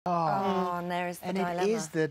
Oh, and there is the dilemma. And it is the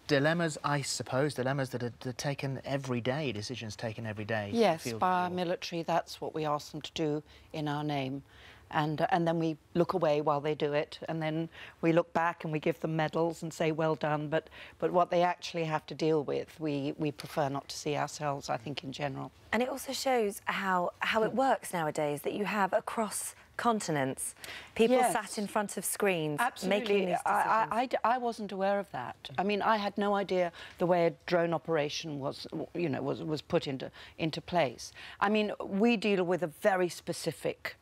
dilemmas, I suppose, dilemmas that are taken every day, decisions taken every day. Yes, by our military, that's what we ask them to do in our name. And then we look away while they do it, and then we look back and we give them medals and say, well done. But what they actually have to deal with, we prefer not to see ourselves, I think, in general. And it also shows how it works nowadays, that you have across continents people sat in front of screens making these decisions. I wasn't aware of that. I mean, I had no idea the way a drone operation was, you know, was put into place. I mean, we deal with a very specific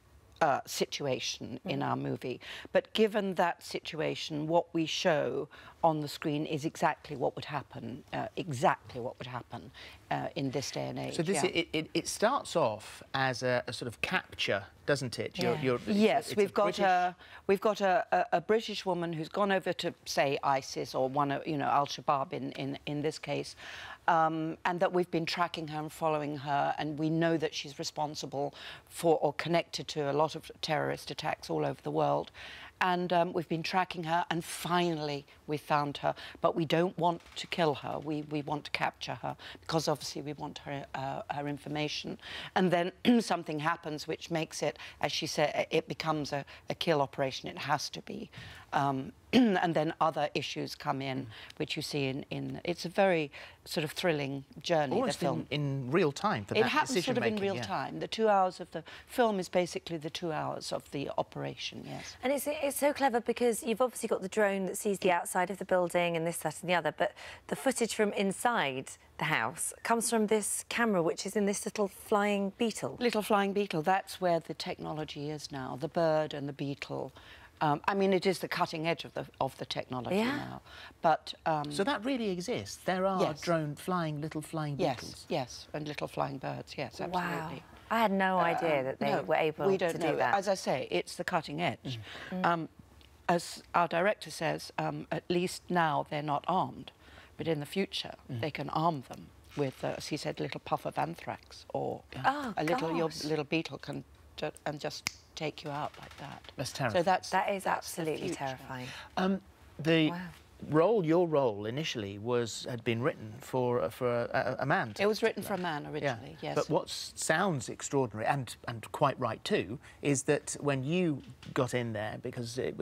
situation in our movie, but given that situation, what we show on the screen is exactly what would happen, in this day and age. So this, it starts off as a sort of capture, doesn't it? Yeah. Yes, we've got a British woman who's gone over to, say, ISIS or one of, you know, Al-Shabaab in this case, and that we've been tracking her and following her, and we know that she's responsible for or connected to a lot of terrorist attacks all over the world. And we've been tracking her, and finally we found her. But we don't want to kill her. We want to capture her, because obviously we want her information. And then something happens which makes it, as she said, it becomes a kill operation. It has to be. And then other issues come in, which you see in it's a very sort of thrilling journey. Almost the film. in real time for that decision-making. It happens sort of in real time. The 2 hours of the film is basically the 2 hours of the operation, yes. And it's so clever because you've obviously got the drone that sees the outside of the building and this, that and the other, but the footage from inside the house comes from this camera, which is in this little flying beetle. Little flying beetle, that's where the technology is now, the bird and the beetle. I mean, it is the cutting edge of the technology now. But so that really exists. There are little flying beetles. Yes, and little flying birds. Yes, absolutely. Wow, I had no idea that they were able to do that. As I say, it's the cutting edge. As our director says, at least now they're not armed, but in the future they can arm them with, as he said, a little puff of anthrax, or your little beetle can just take you out like that. That's terrifying. So that is absolutely terrifying. Your role initially had been written for a man. It was written for a man originally, yes. But what sounds extraordinary, and quite right too, is that when you got in there, because it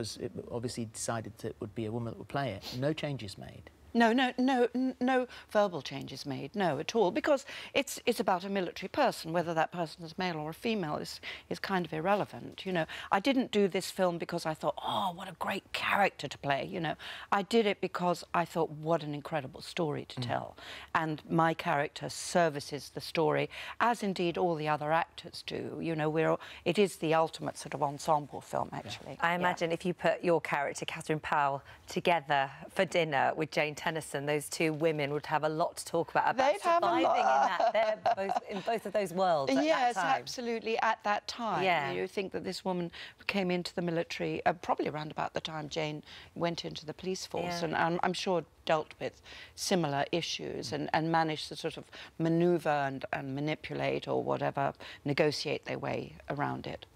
obviously decided that it would be a woman that would play it, no changes made. No verbal changes made, no, at all, because it's about a military person. Whether that person is male or a female is kind of irrelevant, you know. I didn't do this film because I thought, oh, what a great character to play, you know. I did it because I thought, what an incredible story to tell. And my character services the story, as indeed all the other actors do. You know, it is the ultimate sort of ensemble film, actually. I imagine if you put your character, Catherine Powell, together for dinner with Jane Tennyson, those two women would have a lot to talk about surviving in both of those worlds at yes, that time. Absolutely, at that time. Yeah. You think that this woman came into the military probably around about the time Jane went into the police force, and I'm sure dealt with similar issues and managed to sort of manoeuvre and manipulate or whatever, negotiate their way around it.